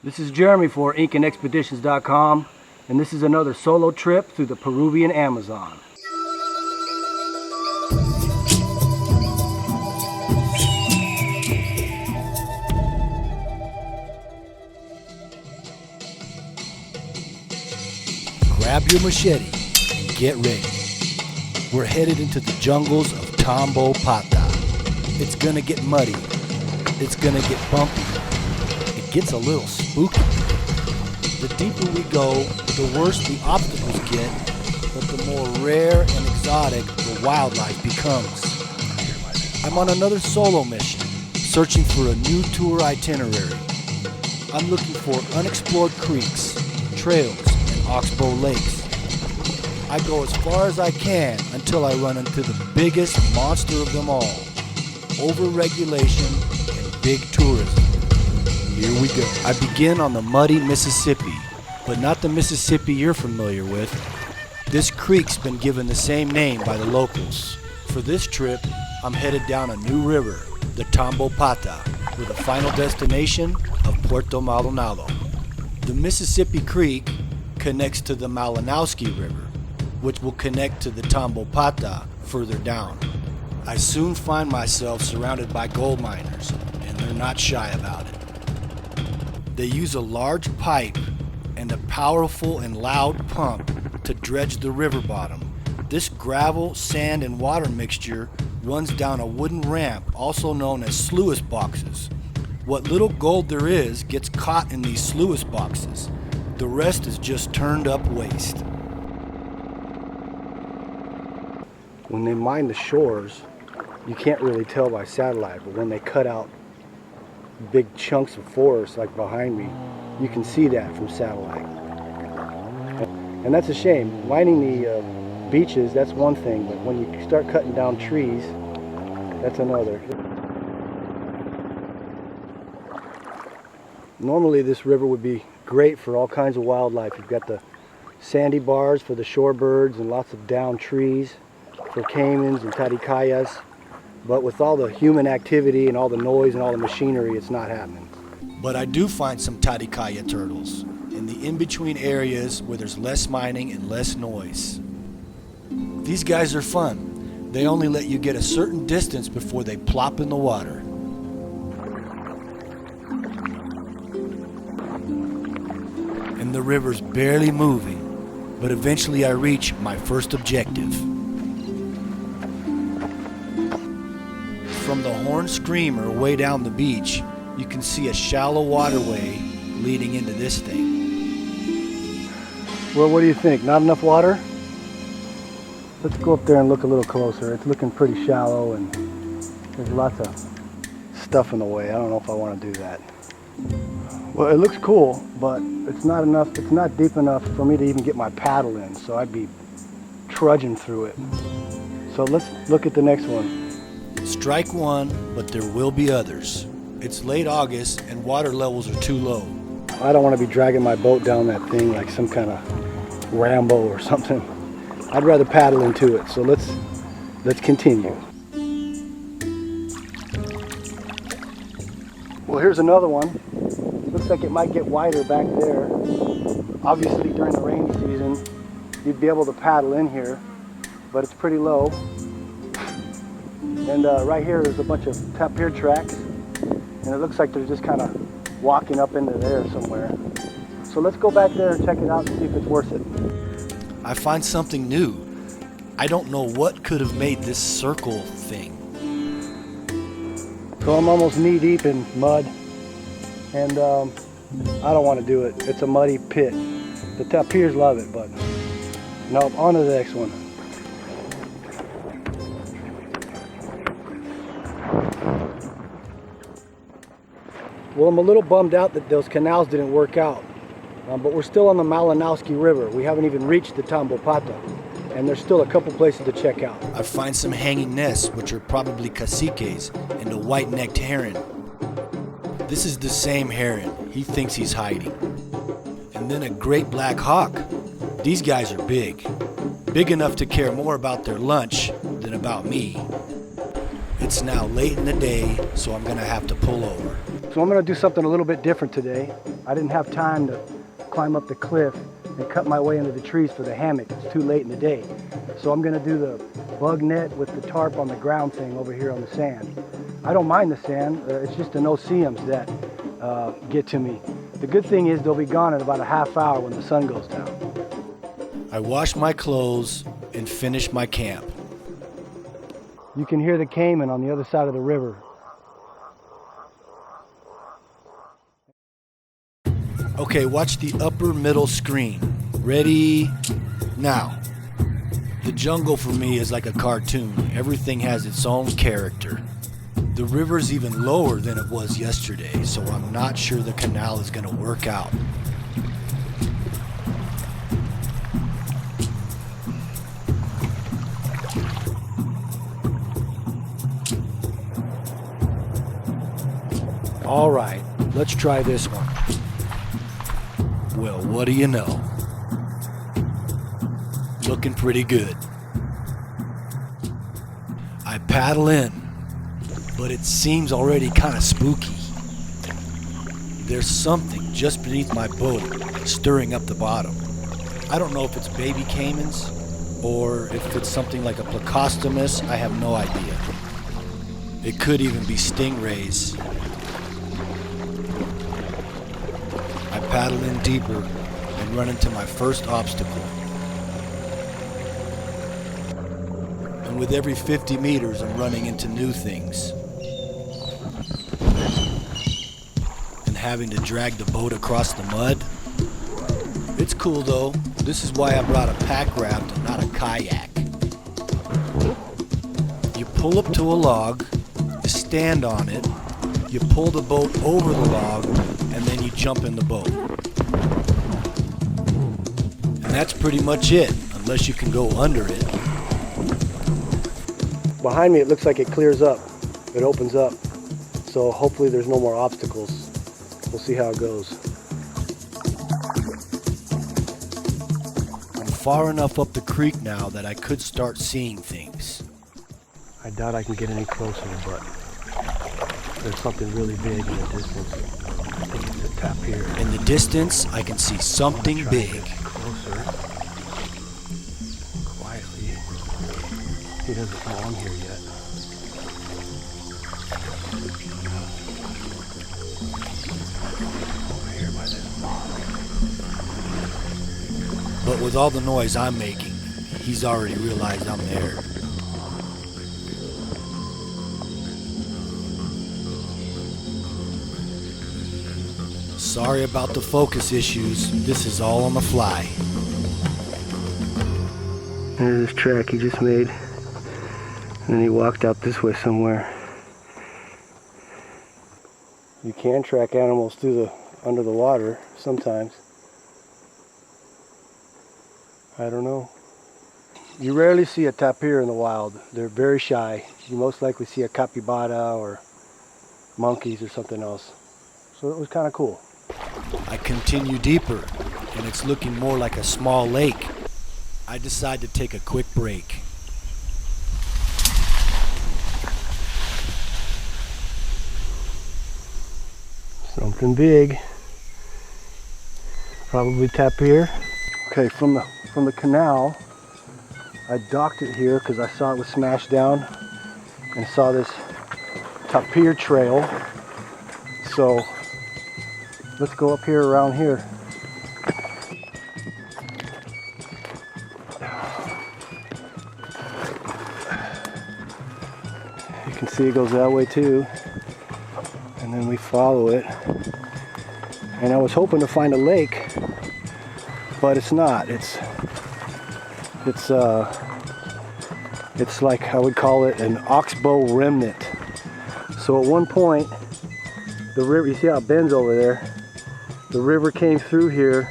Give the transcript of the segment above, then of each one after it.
This is Jeremy for InkandExpeditions.com, and this is another solo trip through the Peruvian Amazon. Grab your machete and get ready. We're headed into the jungles of Tambopata. It's gonna get muddy. It's gonna get bumpy. It gets a little spooky. The deeper we go, the worse the obstacles get, but the more rare and exotic the wildlife becomes. I'm on another solo mission, searching for a new tour itinerary. I'm looking for unexplored creeks, trails, and Oxbow lakes. I go as far as I can until I run into the biggest monster of them all, overregulation and big tourism. Here we go. I begin on the muddy Mississippi, but not the Mississippi you're familiar with. This creek's been given the same name by the locals. For this trip, I'm headed down a new river, the Tambopata, with a final destination of Puerto Maldonado. The Mississippi Creek connects to the Malinowski River, which will connect to the Tambopata further down. I soon find myself surrounded by gold miners, and they're not shy about it. They use a large pipe and a powerful and loud pump to dredge the river bottom. This gravel, sand, and water mixture runs down a wooden ramp, also known as sluice boxes. What little gold there is gets caught in these sluice boxes. The rest is just turned up waste. When they mine the shores, you can't really tell by satellite, but when they cut out big chunks of forest like behind me, you can see that from satellite. And that's a shame. Mining the beaches, that's one thing, but when you start cutting down trees, that's another. Normally this river would be great for all kinds of wildlife. You've got the sandy bars for the shorebirds and lots of downed trees for caimans and taricayas, but with all the human activity and all the noise and all the machinery, it's not happening. But I do find some taricaya turtles in the in-between areas where there's less mining and less noise. These guys are fun. They only let you get a certain distance before they plop in the water. And the river's barely moving, but eventually I reach my first objective. From the Horn Screamer way down the beach, you can see a shallow waterway leading into this thing. Well, what do you think? Not enough water? Let's go up there and look a little closer. It's looking pretty shallow and there's lots of stuff in the way. I don't know if I want to do that. Well, it looks cool, but it's not enough. It's not deep enough for me to even get my paddle in, so I'd be trudging through it. So let's look at the next one. Strike one, but there will be others. It's late August and water levels are too low. I don't want to be dragging my boat down that thing like some kind of Rambo or something. I'd rather paddle into it, so let's continue. Well, here's another one. Looks like it might get wider back there. Obviously during the rainy season, you'd be able to paddle in here, but it's pretty low. And right here there's a bunch of Tapir tracks, and it looks like they're just kind of walking up into there somewhere. So let's go back there and check it out and see if it's worth it. I find something new. I don't know what could have made this circle thing. So I'm almost knee deep in mud, and I don't want to do it. It's a muddy pit. The tapirs love it, but no, on to the next one. Well, I'm a little bummed out that those canals didn't work out, but we're still on the Malinowski River. We haven't even reached the Tambopata, and there's still a couple places to check out. I find some hanging nests, which are probably caciques, and a white-necked heron. This is the same heron. He thinks he's hiding. And then a great black hawk. These guys are big. Big enough to care more about their lunch than about me. It's now late in the day, so I'm gonna have to pull over. So I'm gonna do something a little bit different today. I didn't have time to climb up the cliff and cut my way into the trees for the hammock. It's too late in the day. So I'm gonna do the bug net with the tarp on the ground thing over here on the sand. I don't mind the sand, it's just the no-see-ums that get to me. The good thing is they'll be gone in about a half hour when the sun goes down. I wash my clothes and finish my camp. You can hear the Caiman on the other side of the river. Okay, watch the upper middle screen. Ready? Now. The jungle for me is like a cartoon. Everything has its own character. The river's even lower than it was yesterday, so I'm not sure the canal is going to work out. All right, let's try this one. Well, what do you know? Looking pretty good. I paddle in, but it seems already kind of spooky. There's something just beneath my boat stirring up the bottom. I don't know if it's baby caimans or if it's something like a plecostomus. I have no idea. It could even be stingrays. I paddle in deeper and run into my first obstacle. And with every 50 meters, I'm running into new things. And having to drag the boat across the mud. It's cool though. This is why I brought a pack raft and not a kayak. You pull up to a log, you stand on it, you pull the boat over the log, and then you jump in the boat. And that's pretty much it, unless you can go under it. Behind me it looks like it clears up. It opens up. So hopefully there's no more obstacles. We'll see how it goes. I'm far enough up the creek now that I could start seeing things. I doubt I can get any closer, but there's something really big in the distance. I think it's a tapir. In the distance, I can see something big. Closer. Quietly. He doesn't know I'm here yet. Over here by this log. But with all the noise I'm making, he's already realized I'm there. Sorry about the focus issues. This is all on the fly. There's this track he just made. And then he walked out this way somewhere. You can track animals through under the water sometimes. I don't know. You rarely see a tapir in the wild. They're very shy. You most likely see a capybara or monkeys or something else. So it was kind of cool. I continue deeper, and it's looking more like a small lake. I decide to take a quick break. Something big. Probably tapir. Okay, from the canal, I docked it here because I saw it was smashed down and saw this tapir trail. So let's go up here around here. You can see it goes that way too. And then we follow it. And I was hoping to find a lake, but it's not. It's like, I would call it an Oxbow remnant. So at one point, the river, you see how it bends over there? The river came through here,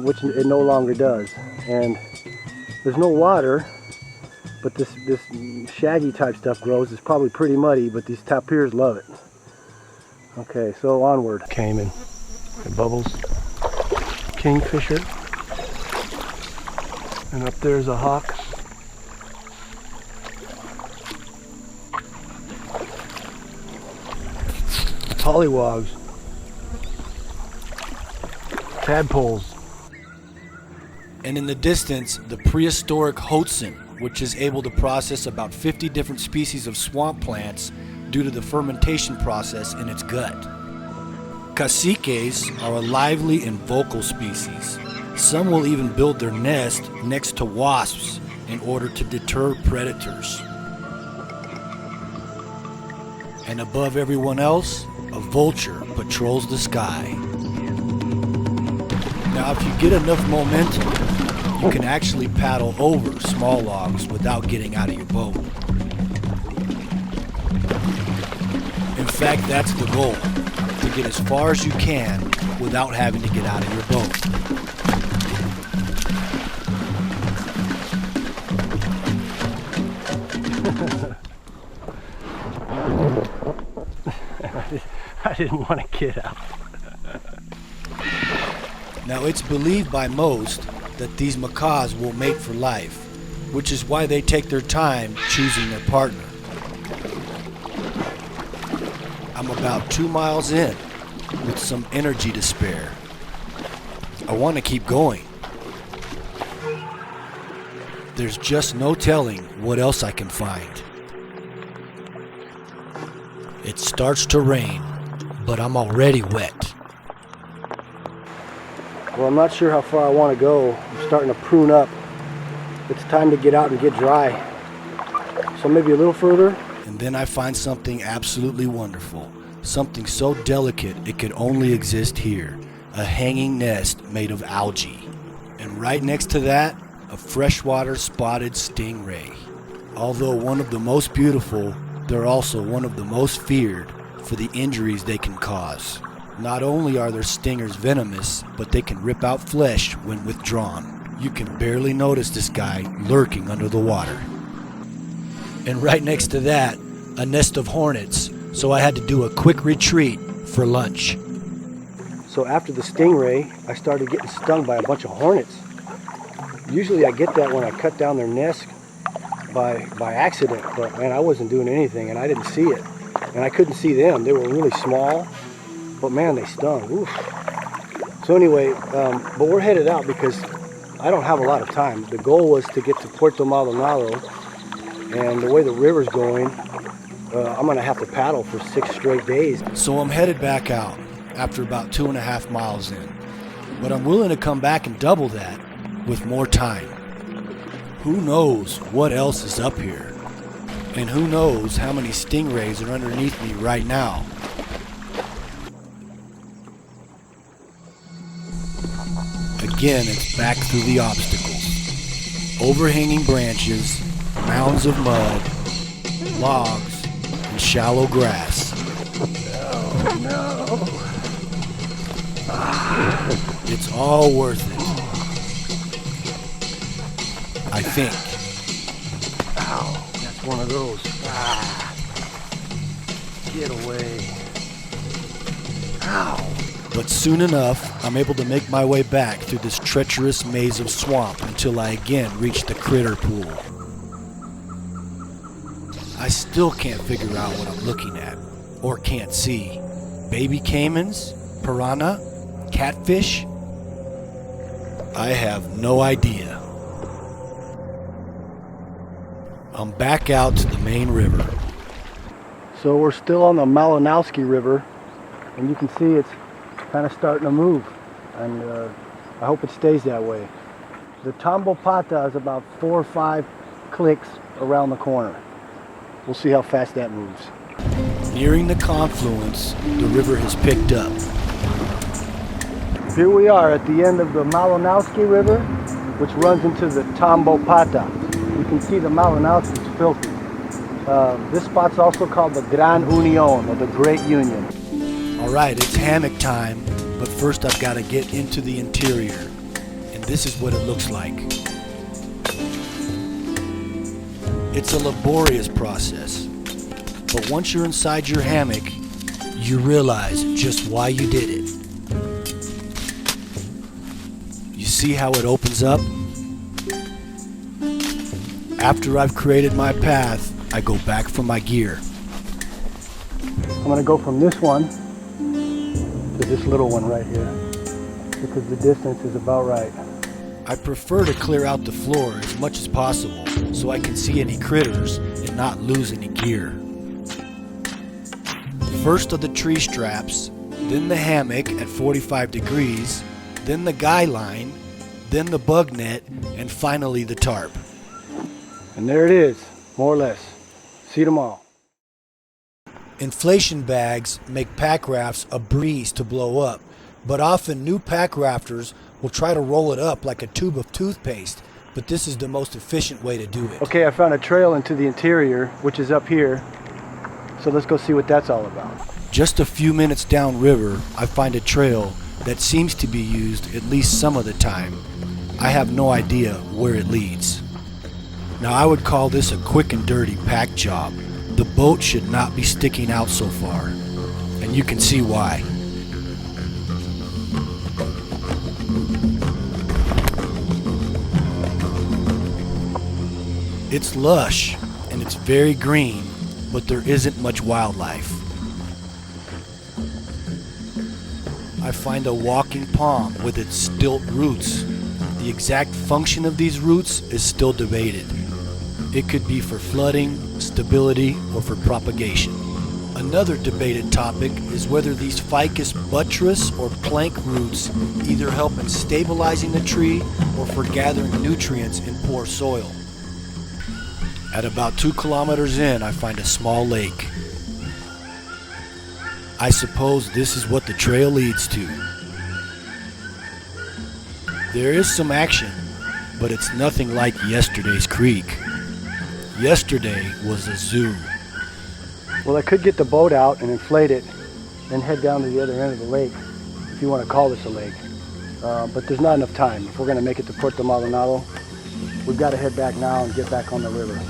which it no longer does. And there's no water, but this shaggy type stuff grows. It's probably pretty muddy, but these tapirs love it. Okay, so onward. Caiman, the bubbles, kingfisher, and up there's a hawk. pollywogs, tadpoles. And in the distance, the prehistoric Hoatzin, which is able to process about 50 different species of swamp plants due to the fermentation process in its gut. Caciques are a lively and vocal species. Some will even build their nest next to wasps in order to deter predators. And above everyone else, a vulture patrols the sky. Now, if you get enough momentum, you can actually paddle over small logs without getting out of your boat. In fact, that's the goal, to get as far as you can without having to get out of your boat. I didn't want to get out. Now, it's believed by most that these macaws will mate for life, which is why they take their time choosing their partner. I'm about 2 miles in with some energy to spare. I want to keep going. There's just no telling what else I can find. It starts to rain, but I'm already wet. Well, I'm not sure how far I want to go. I'm starting to prune up. It's time to get out and get dry. So maybe a little further. And then I find something absolutely wonderful. Something so delicate it could only exist here. A hanging nest made of algae. And right next to that, a freshwater spotted stingray. Although one of the most beautiful, they're also one of the most feared for the injuries they can cause. Not only are their stingers venomous, but they can rip out flesh when withdrawn. You can barely notice this guy lurking under the water. And right next to that, a nest of hornets, so I had to do a quick retreat for lunch. So after the stingray, I started getting stung by a bunch of hornets. Usually I get that when I cut down their nest by accident, but man, I wasn't doing anything and I didn't see it. And I couldn't see them. They were really small, but man, they stung. Oof. So anyway, but we're headed out because I don't have a lot of time. The goal was to get to Puerto Maldonado, and the way the river's going, I'm gonna have to paddle for 6 straight days. So I'm headed back out after about 2.5 miles in. But I'm willing to come back and double that with more time. Who knows what else is up here? And who knows how many stingrays are underneath me right now? Again, it's back through the obstacles. Overhanging branches, mounds of mud, logs, and shallow grass. No. It's all worth it. I think. Ow, that's one of those. Get away. Ow. But soon enough, I'm able to make my way back through this treacherous maze of swamp until I again reach the critter pool. I still can't figure out what I'm looking at, or can't see. Baby caimans? Piranha? Catfish? I have no idea. I'm back out to the main river. So we're still on the Malinowski River, and you can see it's kind of starting to move, and I hope it stays that way. The Tambopata is about 4 or 5 clicks around the corner. We'll see how fast that moves. Nearing the confluence, the river has picked up. Here we are at the end of the Malinowski River, which runs into the Tambopata. You can see the Malinowski is filthy. This spot's also called the Gran Union, or the Great Union. Alright, it's hammock time, but first I've got to get into the interior. And this is what it looks like. It's a laborious process, but once you're inside your hammock, you realize just why you did it. You see how it opens up? After I've created my path, I go back for my gear. I'm going to go from this one to this little one right here, because the distance is about right. I prefer to clear out the floor as much as possible so I can see any critters and not lose any gear. First are the tree straps, then the hammock at 45 degrees, then the guy line, then the bug net, and finally the tarp. And there it is, more or less. See them all. Inflation bags make pack rafts a breeze to blow up, but often new pack rafters will try to roll it up like a tube of toothpaste, but this is the most efficient way to do it. Okay, I found a trail into the interior, which is up here. So let's go see what that's all about. Just a few minutes downriver, I find a trail that seems to be used at least some of the time. I have no idea where it leads. Now I would call this a quick and dirty pack job. The boat should not be sticking out so far, and you can see why. It's lush and it's very green, but there isn't much wildlife. I find a walking palm with its stilt roots. The exact function of these roots is still debated. It could be for flooding, stability, or for propagation. Another debated topic is whether these ficus buttress or plank roots either help in stabilizing the tree or for gathering nutrients in poor soil. At about 2 kilometers in, I find a small lake. I suppose this is what the trail leads to. There is some action, but it's nothing like yesterday's creek. Yesterday was a zoo. Well, I could get the boat out and inflate it and head down to the other end of the lake, if you want to call this a lake. But there's not enough time. If we're going to make it to Puerto Maldonado, we've got to head back now and get back on the river.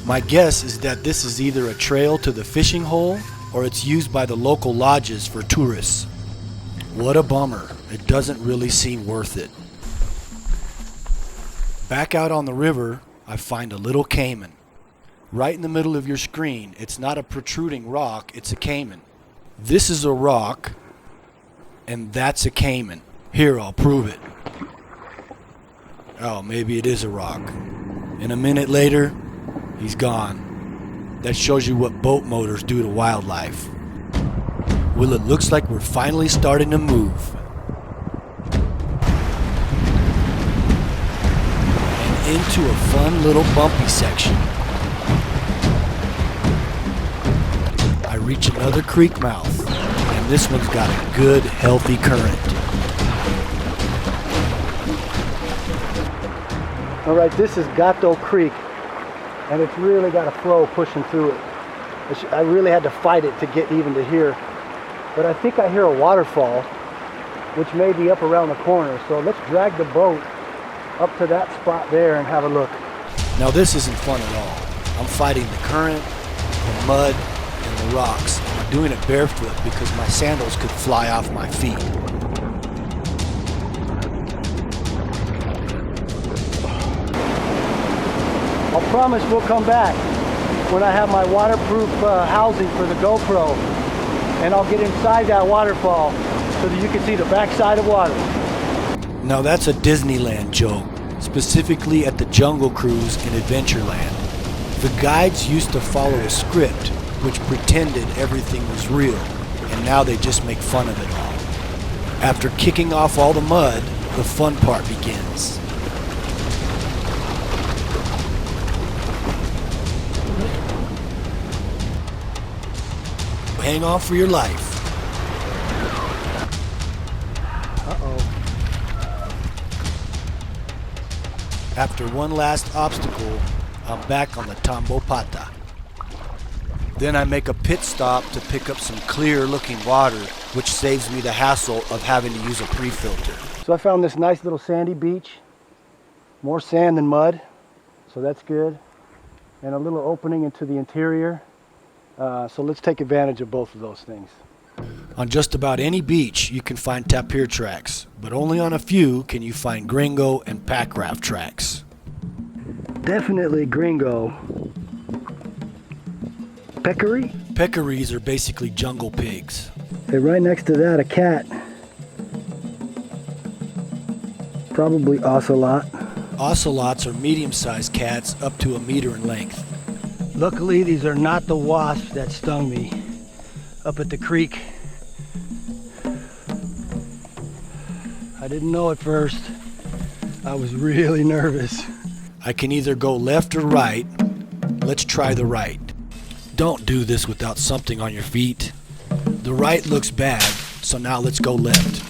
My guess is that this is either a trail to the fishing hole or it's used by the local lodges for tourists. What a bummer. It doesn't really seem worth it. Back out on the river, I find a little caiman. Right in the middle of your screen, it's not a protruding rock, it's a caiman. This is a rock, and that's a caiman. Here, I'll prove it. Oh, maybe it is a rock. And a minute later, he's gone. That shows you what boat motors do to wildlife. Well, it looks like we're finally starting to move. And into a fun little bumpy section. I reach another creek mouth, and this one's got a good, healthy current. All right, this is Gato Creek, and it's really got a flow pushing through it. I really had to fight it to get even to here, but I think I hear a waterfall, which may be up around the corner. So let's drag the boat up to that spot there and have a look. Now this isn't fun at all. I'm fighting the current, the mud, and the rocks. I'm doing it barefoot because my sandals could fly off my feet. I'll promise we'll come back when I have my waterproof housing for the GoPro, and I'll get inside that waterfall so that you can see the backside of water. Now that's a Disneyland joke, specifically at the Jungle Cruise in Adventureland. The guides used to follow a script which pretended everything was real, and now they just make fun of it all. After kicking off all the mud, the fun part begins. Hang on for your life. Uh-oh. After one last obstacle, I'm back on the Tambopata. Then I make a pit stop to pick up some clear looking water, which saves me the hassle of having to use a pre-filter. So I found this nice little sandy beach, more sand than mud, so that's good, and a little opening into the interior. So let's take advantage of both of those things. On just about any beach, you can find tapir tracks, but only on a few can you find gringo and packraft tracks. Definitely gringo. Peccary? Peccaries are basically jungle pigs. Hey, right next to that, a cat. Probably Ocelot. Ocelots are medium-sized cats up to 1 meter in length. Luckily, these are not the wasps that stung me up at the creek. I didn't know at first. I was really nervous. I can either go left or right. Let's try the right. Don't do this without something on your feet. The right looks bad, so now let's go left.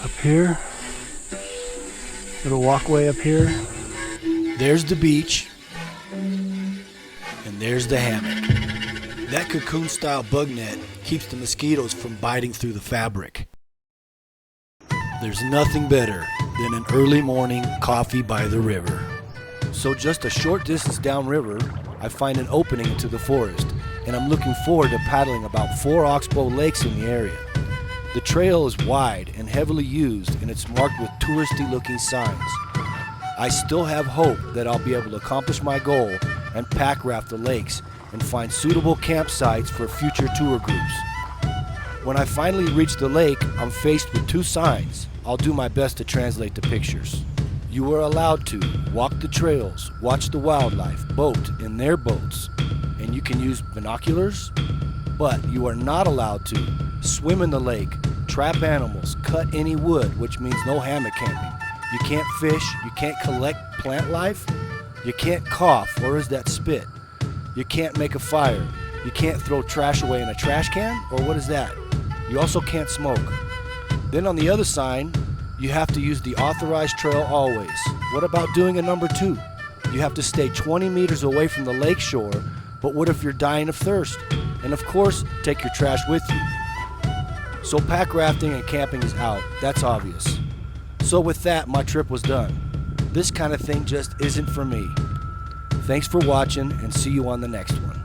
Up here, little walkway up here. There's the beach, and there's the hammock. That cocoon-style bug net keeps the mosquitoes from biting through the fabric. There's nothing better than an early morning coffee by the river. So just a short distance downriver, I find an opening into the forest, and I'm looking forward to paddling about 4 Oxbow lakes in the area. The trail is wide and heavily used, and it's marked with touristy looking signs. I still have hope that I'll be able to accomplish my goal and pack raft the lakes and find suitable campsites for future tour groups. When I finally reach the lake, I'm faced with 2 signs. I'll do my best to translate the pictures. You are allowed to walk the trails, watch the wildlife, boat in their boats, and you can use binoculars, but you are not allowed to swim in the lake, trap animals, cut any wood, which means no hammock camping. You can't fish, you can't collect plant life, you can't cough, or is that spit? You can't make a fire, you can't throw trash away in a trash can, or what is that? You also can't smoke. Then on the other sign, you have to use the authorized trail always. What about doing a number 2? You have to stay 20 meters away from the lake shore, but what if you're dying of thirst? And of course, take your trash with you. So pack rafting and camping is out, that's obvious. So with that, my trip was done. This kind of thing just isn't for me. Thanks for watching, and see you on the next one.